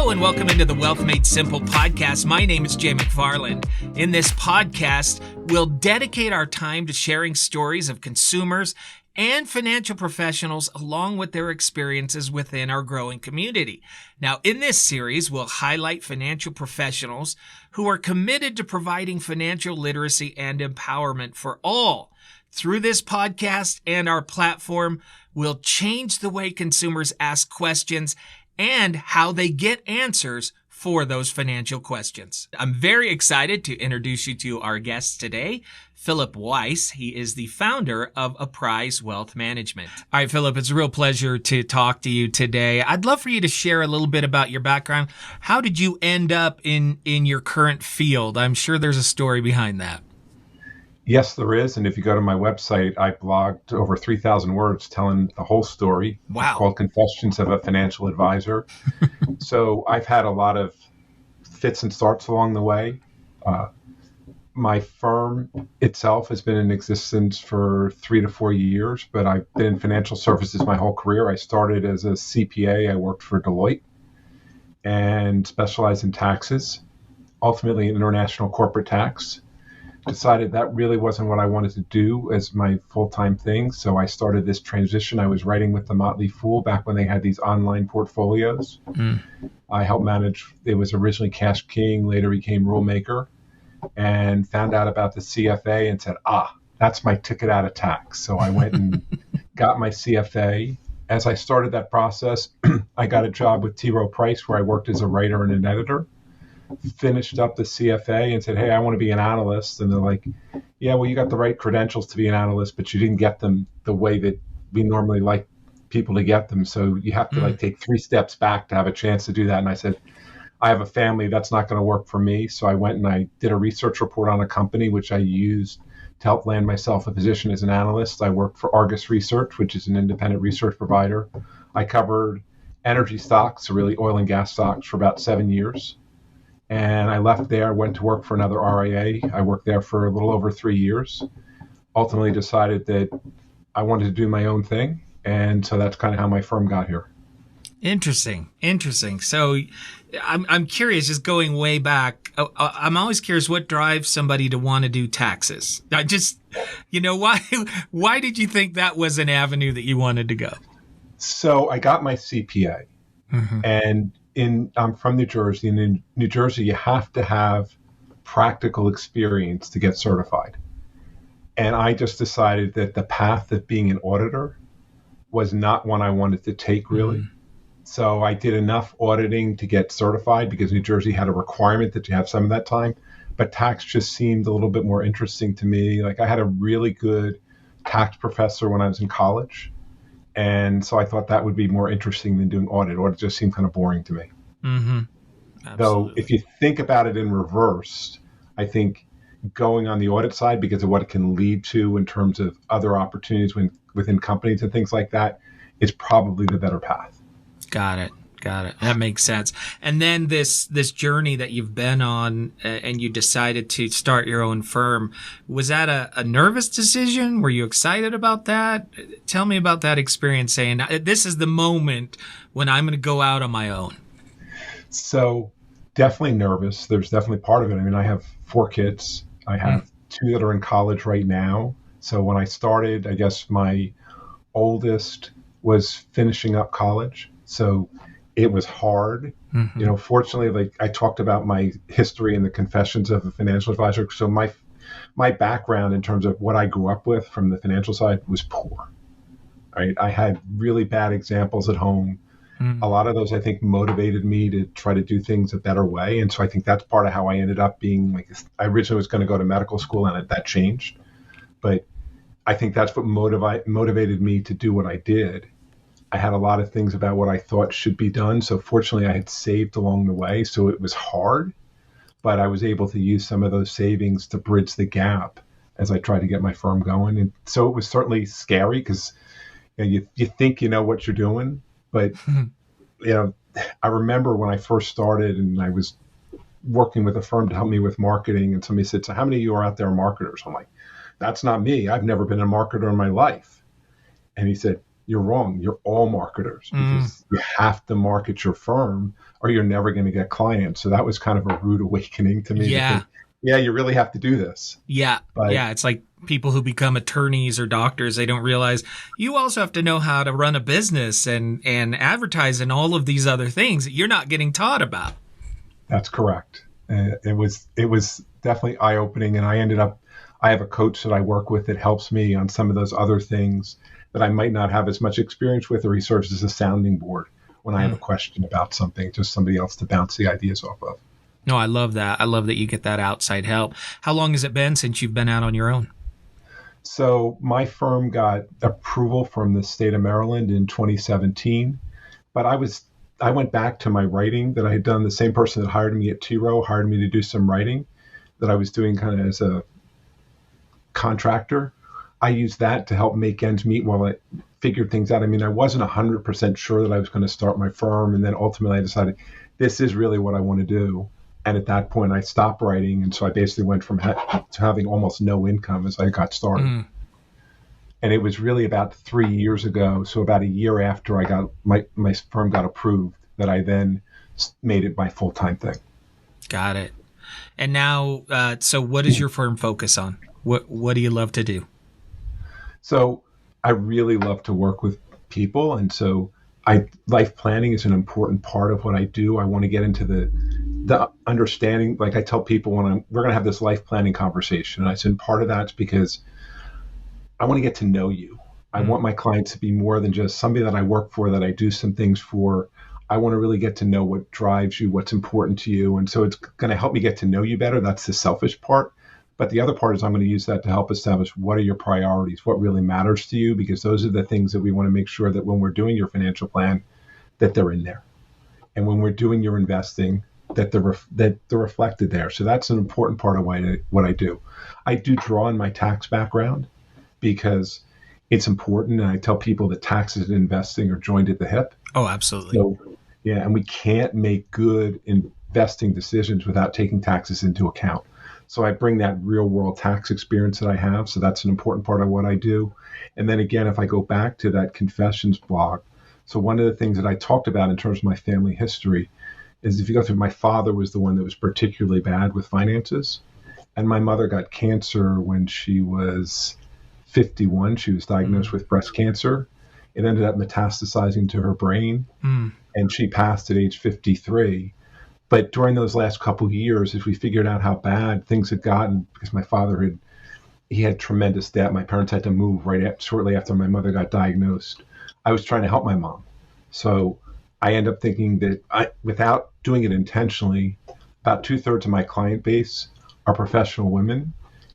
Hello and welcome into the Wealth Made Simple podcast. My name is Jay McFarland. In this podcast, we'll dedicate our time to sharing stories of consumers and financial professionals along with their experiences within our growing community. Now, in this series, we'll highlight financial professionals who are committed to providing financial literacy and empowerment for all. Through this podcast and our platform, we'll change the way consumers ask questions and how they get answers for those financial questions. I'm very excited to introduce you to our guest today, Philip Weiss. He is the founder of Apprise Wealth Management. All right, Philip, it's a real pleasure to talk to you today. I'd love for you to share a little bit about your background. How did you end up in your current field? I'm sure there's a story behind that. Yes, there is. And if you go to my website, I blogged over 3,000 words telling the whole story. Wow. It's called Confessions of a Financial Advisor. So I've had a lot of fits and starts along the way. My firm itself has been in existence for 3 to 4 years, but I've been in financial services my whole career. I started as a CPA. I worked for Deloitte and specialized in taxes, ultimately in international corporate tax. Decided that really wasn't what I wanted to do as my full-time thing. So I started this transition. I was writing with the Motley Fool back when they had these online portfolios. I helped manage, it was originally Cash King, later became Rulemaker, and found out about the CFA and said, that's my ticket out of tax. So I went and got my CFA. As I started that process, I got a job with T. Rowe Price where I worked as a writer and an editor. Finished up the CFA and said, hey, I want to be an analyst. And they're like, yeah, well, you got the right credentials to be an analyst, but you didn't get them the way that we normally like people to get them. So you have to take 3 steps back to have a chance to do that. And I said, I have a family, that's not going to work for me. So I went and I did a research report on a company, which I used to help land myself a position as an analyst. I worked for Argus Research, which is an independent research provider. I covered energy stocks, so really oil and gas stocks, for about 7 years. And I left there, went to work for another RIA. I worked there for a little over 3 years. Ultimately decided that I wanted to do my own thing. And so that's kind of how my firm got here. Interesting. So I'm curious, just going way back, I'm always curious what drives somebody to want to do taxes. I just, why did you think that was an avenue that you wanted to go? So I got my CPA and I'm from New Jersey, and in New Jersey, you have to have practical experience to get certified. And I just decided that the path of being an auditor was not one I wanted to take, really. So I did enough auditing to get certified because New Jersey had a requirement that you have some of that time. But tax just seemed a little bit more interesting to me. Like, I had a really good tax professor when I was in college. And so I thought that would be more interesting than doing audit. Audit just seemed kind of boring to me. Though if you think about it in reverse, I think going on the audit side, because of what it can lead to in terms of other opportunities within companies and things like that, is probably the better path. Got it. That makes sense. And then this journey that you've been on and you decided to start your own firm, was that a nervous decision? Were you excited about that? Tell me about that experience, saying, this is the moment when I'm going to go out on my own. So definitely nervous. There's definitely part of it. I mean, I have 4 kids. I have 2 that are in college right now. So when I started, I guess my oldest was finishing up college. So it was hard. Fortunately, like I talked about my history in the Confessions of a Financial Advisor. So my background in terms of what I grew up with from the financial side was poor. Right? I had really bad examples at home. A lot of those, I think, motivated me to try to do things a better way. And so I think that's part of how I ended up being I originally was going to go to medical school, and that changed. But I think that's what motivated me to do what I did. I had a lot of things about what I thought should be done. So fortunately, I had saved along the way. So it was hard, but I was able to use some of those savings to bridge the gap as I tried to get my firm going. And so it was certainly scary because you think you know what you're doing, but I remember when I first started and I was working with a firm to help me with marketing, and somebody said, so how many of you are out there marketers? I'm like, that's not me. I've never been a marketer in my life. And he said, you're wrong. You're all marketers because you have to market your firm or you're never going to get clients. So that was kind of a rude awakening to me to Yeah. think, yeah, you really have to do this. Yeah. But Yeah. It's like people who become attorneys or doctors, they don't realize you also have to know how to run a business and advertise and all of these other things that you're not getting taught about. that's correct. It was definitely eye-opening. And I have a coach that I work with that helps me on some of those other things that I might not have as much experience with, or he serves as a sounding board when I have a question about something, just somebody else to bounce the ideas off of. No, I love that. I love that you get that outside help. How long has it been since you've been out on your own? So my firm got approval from the state of Maryland in 2017, but I went back to my writing that I had done. The same person that hired me at T Rowe hired me to do some writing that I was doing kind of as a contractor. I used that to help make ends meet while I figured things out. I mean, I wasn't 100% sure that I was going to start my firm. And then ultimately I decided this is really what I want to do. And at that point I stopped writing. And so I basically went from to having almost no income as I got started. And it was really about 3 years ago. So about a year after I got my firm got approved that I then made it my full-time thing. Got it. And now, so what does your firm focus on? What do you love to do? So I really love to work with people. And so life planning is an important part of what I do. I want to get into the understanding, like I tell people we're going to have this life planning conversation. And I said, part of that's because I want to get to know you. I want my clients to be more than just somebody that I work for, that I do some things for. I want to really get to know what drives you, what's important to you. And so it's going to help me get to know you better. That's the selfish part. But the other part is I'm going to use that to help establish what are your priorities, what really matters to you, because those are the things that we want to make sure that when we're doing your financial plan, that they're in there. And when we're doing your investing, that they're reflected there. So that's an important part of what I do. I do draw on my tax background because it's important. And I tell people that taxes and investing are joined at the hip. Oh, absolutely. So, yeah, and we can't make good investing decisions without taking taxes into account. So I bring that real world tax experience that I have. So that's an important part of what I do. And then again, if I go back to that confessions blog, so one of the things that I talked about in terms of my family history is if you go through, my father was the one that was particularly bad with finances. And my mother got cancer when she was 51. She was diagnosed with breast cancer. It ended up metastasizing to her brain. And she passed at age 53. But during those last couple of years, as we figured out how bad things had gotten, because my father had tremendous debt. My parents had to move shortly after my mother got diagnosed. I was trying to help my mom. So I end up thinking that without doing it intentionally, about 2/3 of my client base are professional women.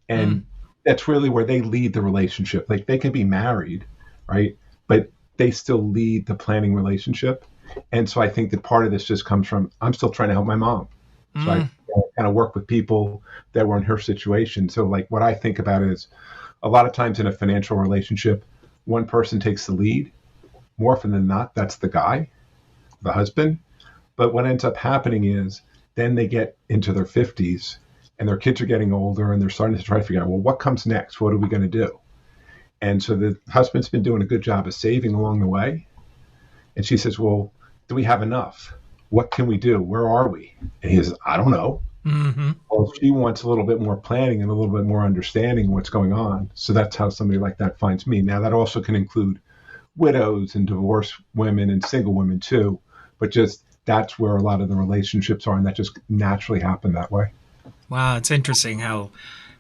And that's really where they lead the relationship. Like they can be married, right? But they still lead the planning relationship. And so I think that part of this just comes from, I'm still trying to help my mom. So I kind of work with people that were in her situation. So like what I think about is a lot of times in a financial relationship, one person takes the lead. More often than not, that's the guy, the husband. But what ends up happening is then they get into their 50s and their kids are getting older and they're starting to try to figure out, well, what comes next? What are we going to do? And so the husband's been doing a good job of saving along the way. And she says, well, do we have enough? What can we do? Where are we? And he says, I don't know. Well, she wants a little bit more planning and a little bit more understanding of what's going on. So that's how somebody like that finds me. Now, that also can include widows and divorced women and single women too. But just that's where a lot of the relationships are. And that just naturally happened that way. Wow, it's interesting how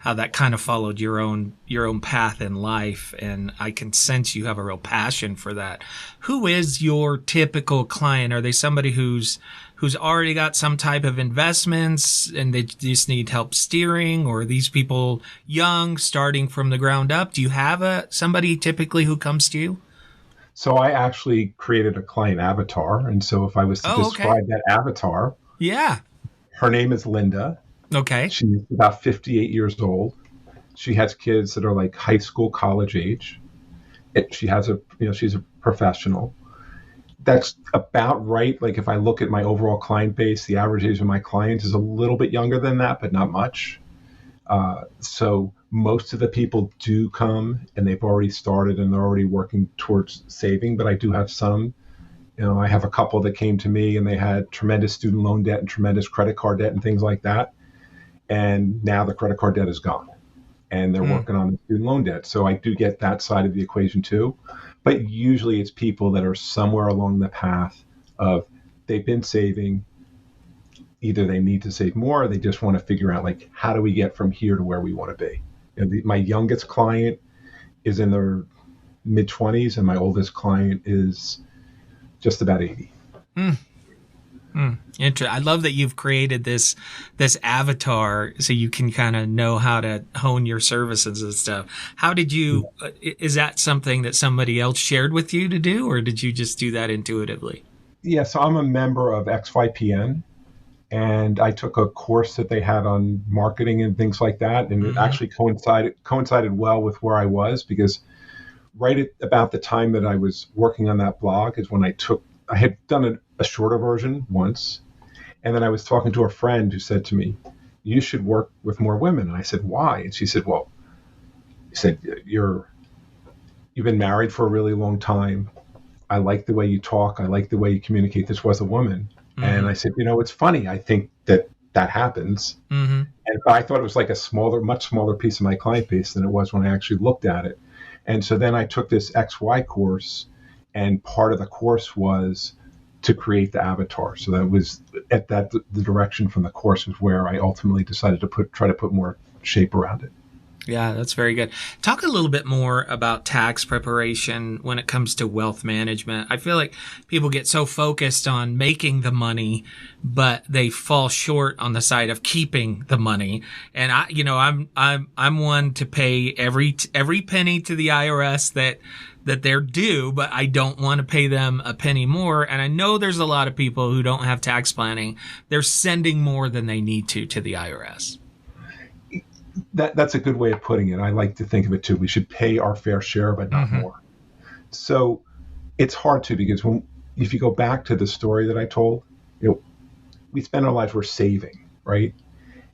that kind of followed your own path in life, and I can sense you have a real passion for that. Who is your typical client? Are they somebody who's already got some type of investments and they just need help steering, or are these people young, starting from the ground up? Do you have somebody typically who comes to you? So I actually created a client avatar, and so if I was to describe that avatar, her name is Linda. Okay. She's about 58 years old. She has kids that are like high school, college age. She's a professional. That's about right. Like if I look at my overall client base, the average age of my clients is a little bit younger than that, but not much. So most of the people do come and they've already started and they're already working towards saving, but I do have some. I have a couple that came to me and they had tremendous student loan debt and tremendous credit card debt and things like that. And now the credit card debt is gone and they're working on the student loan debt. So I do get that side of the equation too. But usually it's people that are somewhere along the path of they've been saving. Either they need to save more or they just want to figure out, like, how do we get from here to where we want to be? My youngest client is in their mid-20s and my oldest client is just about 80. I love that you've created this avatar so you can kind of know how to hone your services and stuff. How did you, is that something that somebody else shared with you to do, or did you just do that intuitively? Yeah, so I'm a member of XYPN. And I took a course that they had on marketing and things like that. And it actually coincided well with where I was, because right at about the time that I was working on that blog is when I had done a shorter version once. And then I was talking to a friend who said to me, you should work with more women. And I said, why? And she said, well, you've been married for a really long time. I like the way you talk. I like the way you communicate. This was a woman. And I said, it's funny. I think that happens. And I thought it was like much smaller piece of my client base than it was when I actually looked at it. And so then I took this XY course, and part of the course was to create the avatar. So that was the direction from the course was where I ultimately decided to try to put more shape around it. Yeah, that's very good. Talk a little bit more about tax preparation when it comes to wealth management. I feel like people get so focused on making the money, but they fall short on the side of keeping the money. And I'm one to pay every penny to the IRS that they're due, but I don't want to pay them a penny more. And I know there's a lot of people who don't have tax planning. They're sending more than they need to the IRS. That's a good way of putting it. I like to think of it too. We should pay our fair share, but not more. So it's hard to, because if you go back to the story that I told, we spend our lives, we're saving, right?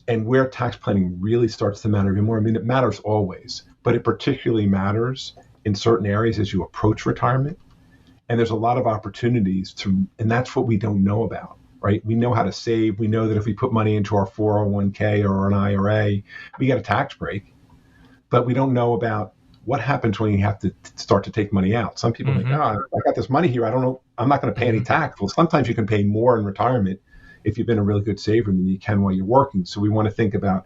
And where tax planning really starts to matter even more. I mean, it matters always, but it particularly matters in certain areas as you approach retirement. And there's a lot of opportunities and that's what we don't know about. Right? We know how to save. We know that if we put money into our 401k or an IRA, we get a tax break. But we don't know about what happens when you have to start to take money out. Some people think, I got this money here. I don't know. I'm not going to pay any tax. Well, sometimes you can pay more in retirement if you've been a really good saver than you can while you're working. So we want to think about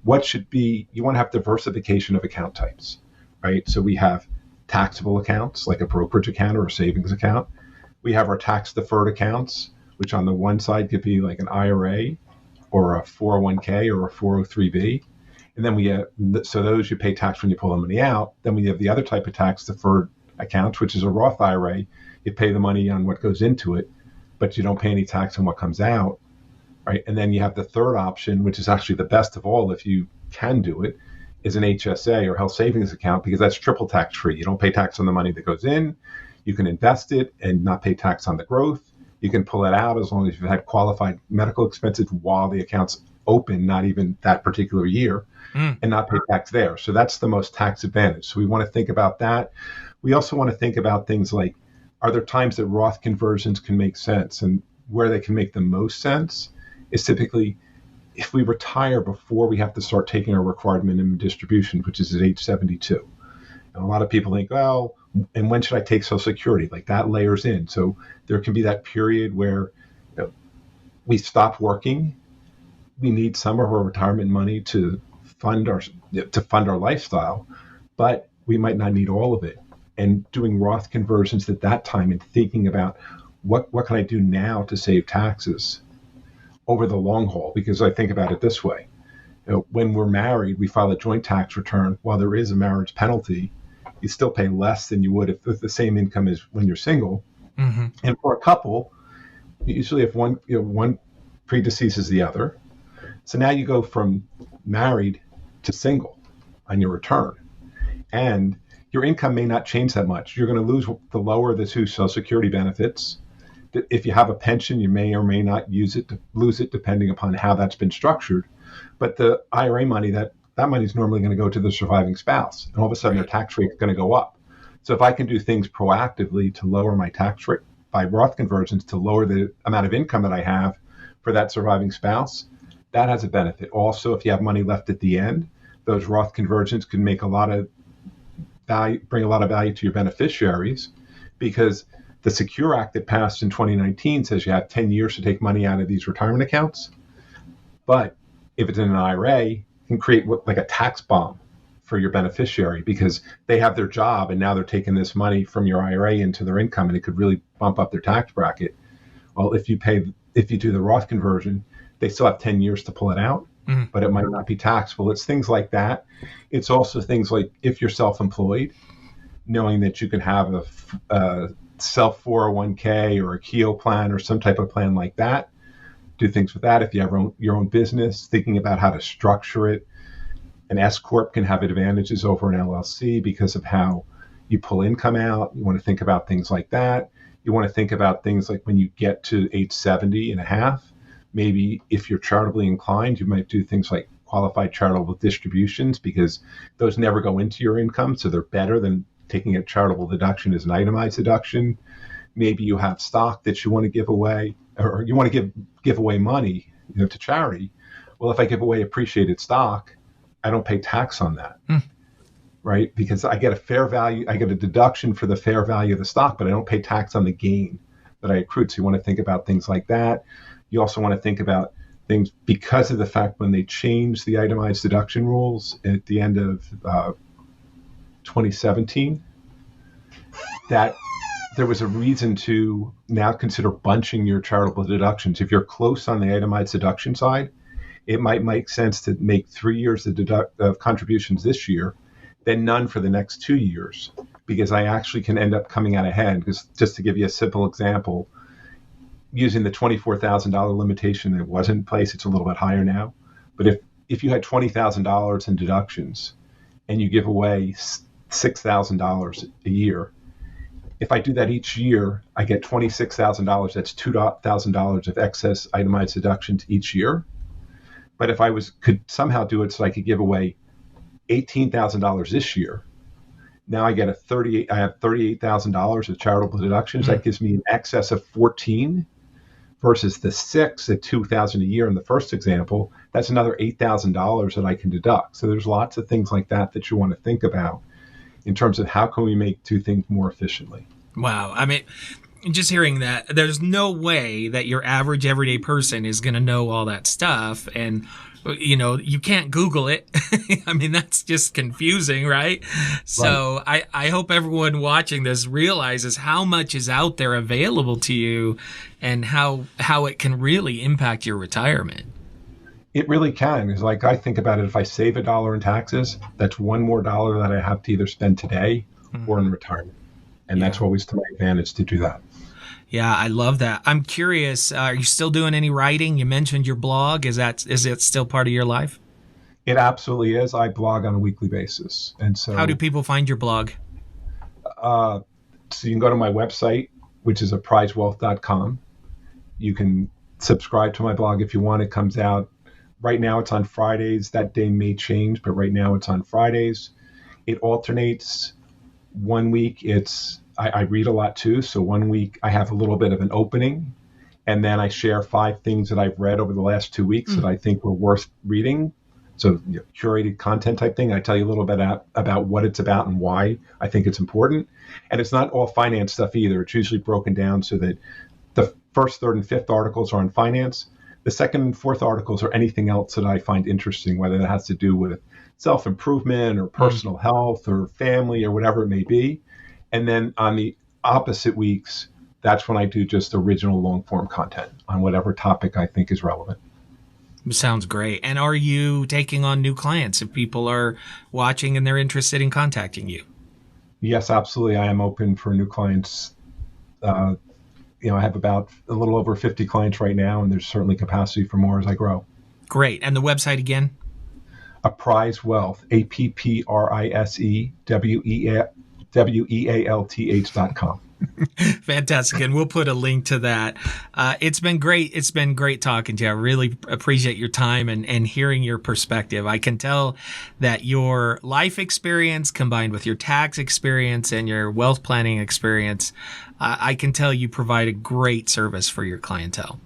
you want to have diversification of account types, right? So we have taxable accounts like a brokerage account or a savings account. We have our tax deferred accounts, which on the one side could be like an IRA or a 401k or a 403b. And then we have, so those you pay tax when you pull the money out. Then we have the other type of tax deferred accounts, which is a Roth IRA. You pay the money on what goes into it, but you don't pay any tax on what comes out, right? And then you have the third option, which is actually the best of all if you can do it, is an HSA or health savings account, because that's triple tax free. You don't pay tax on the money that goes in. You can invest it and not pay tax on the growth. You can pull it out as long as you've had qualified medical expenses while the account's open, not even that particular year, and not pay tax there. So that's the most tax advantage. So we want to think about that. We also want to think about things like, are there times that Roth conversions can make sense? And where they can make the most sense is typically if we retire before we have to start taking our required minimum distribution, which is at age 72. And a lot of people think, well, and when should I take Social Security? Like that layers in. So there can be that period where we stop working. We need some of our retirement money to fund our lifestyle, but we might not need all of it. And doing Roth conversions at that time and thinking about what can I do now to save taxes over the long haul? Because I think about it this way. When we're married, we file a joint tax return. While there is a marriage penalty, you still pay less than you would if the same income as when you're single. And for a couple, usually if one predeceases the other. So now you go from married to single on your return. And your income may not change that much. You're going to lose the lower the two Social Security benefits. If you have a pension, you may or may not lose it depending upon how that's been structured. But the IRA money, that that money's normally going to go to the surviving spouse. And all of a sudden, their tax rate is going to go up. So if I can do things proactively to lower my tax rate by Roth conversions to lower the amount of income that I have for that surviving spouse, that has a benefit. Also, if you have money left at the end, those Roth conversions can make a lot of value, bring a lot of value to your beneficiaries, because the Secure Act that passed in 2019 says you have 10 years to take money out of these retirement accounts. But if it's in an IRA, it can create like a tax bomb for your beneficiary, because they have their job and now they're taking this money from your IRA into their income, and it could really bump up their tax bracket. Well, if you do the Roth conversion, they still have 10 years to pull it out, but it might not be taxable. It's things like that. It's also things like if you're self-employed, knowing that you can have a self 401k or a Keogh plan or some type of plan like that. Do things with that. If you have your own business, thinking about how to structure it. An S corp can have advantages over an LLC because of how you pull income out. You want to think about things like that. You want to think about things like when you get to age 70 and a half, maybe if you're charitably inclined, you might do things like qualified charitable distributions, because those never go into your income, so they're better than taking a charitable deduction as an itemized deduction. Maybe you have stock that you want to give away, or you want to give away money, to charity. Well, if I give away appreciated stock, I don't pay tax on that, right? Because I get a fair value, I get a deduction for the fair value of the stock, but I don't pay tax on the gain that I accrued. So you want to think about things like that. You also want to think about things because of the fact when they changed the itemized deduction rules at the end of 2017, that there was a reason to now consider bunching your charitable deductions. If you're close on the itemized deduction side, it might make sense to make 3 years of contributions this year, then none for the next 2 years, because I actually can end up coming out ahead. Because just to give you a simple example, using the $24,000 limitation that was in place, it's a little bit higher now. But if you had $20,000 in deductions and you give away $6,000 a year, if I do that each year, I get $26,000. That's $2,000 of excess itemized deductions each year. But if I could somehow do it so I could give away $18,000 this year, now I have $38,000 of charitable deductions. That gives me an excess of 14 versus the 6 at $2,000 a year in the first example. That's another $8,000 that I can deduct. So there's lots of things like that you want to think about in terms of how can we do things more efficiently. Wow. I mean, just hearing that, there's no way that your average everyday person is going to know all that stuff. And, you can't Google it. I mean, that's just confusing, right? So I hope everyone watching this realizes how much is out there available to you and how it can really impact your retirement. It really can. It's like, I think about it, if I save $1 in taxes, that's one more dollar that I have to either spend today or in retirement. And that's always to my advantage to do that. Yeah, I love that. I'm curious, are you still doing any writing? You mentioned your blog. Is it still part of your life? It absolutely is. I blog on a weekly basis. And so, how do people find your blog? So you can go to my website, which is aprisewealth.com. You can subscribe to my blog if you want. It comes out. Right now it's on Fridays. That day may change, but right now it's on Fridays. It alternates. 1 week I read a lot too. So 1 week I have a little bit of an opening, and then I share 5 things that I've read over the last 2 weeks that I think were worth reading. So curated content type thing. I tell you a little bit about what it's about and why I think it's important. And it's not all finance stuff either. It's usually broken down so that the first, third, and fifth articles are on finance. The second and fourth articles are anything else that I find interesting, whether that has to do with self-improvement or personal health or family or whatever it may be. And then on the opposite weeks, that's when I do just original long-form content on whatever topic I think is relevant. Sounds great. And are you taking on new clients if people are watching and they're interested in contacting you? Yes, absolutely. I am open for new clients. I have about a little over 50 clients right now, and there's certainly capacity for more as I grow. Great. And the website again? Apprise Wealth, APPRISEWEALTH.com. Fantastic. And we'll put a link to that. It's been great. It's been great talking to you. I really appreciate your time and hearing your perspective. I can tell that your life experience combined with your tax experience and your wealth planning experience, I can tell you provide a great service for your clientele.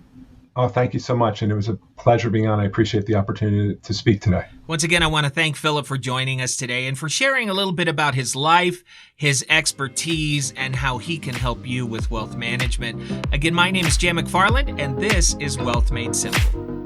Oh, thank you so much. And it was a pleasure being on. I appreciate the opportunity to speak today. Once again, I want to thank Philip for joining us today and for sharing a little bit about his life, his expertise, and how he can help you with wealth management. Again, my name is Jay McFarland, and this is Wealth Made Simple.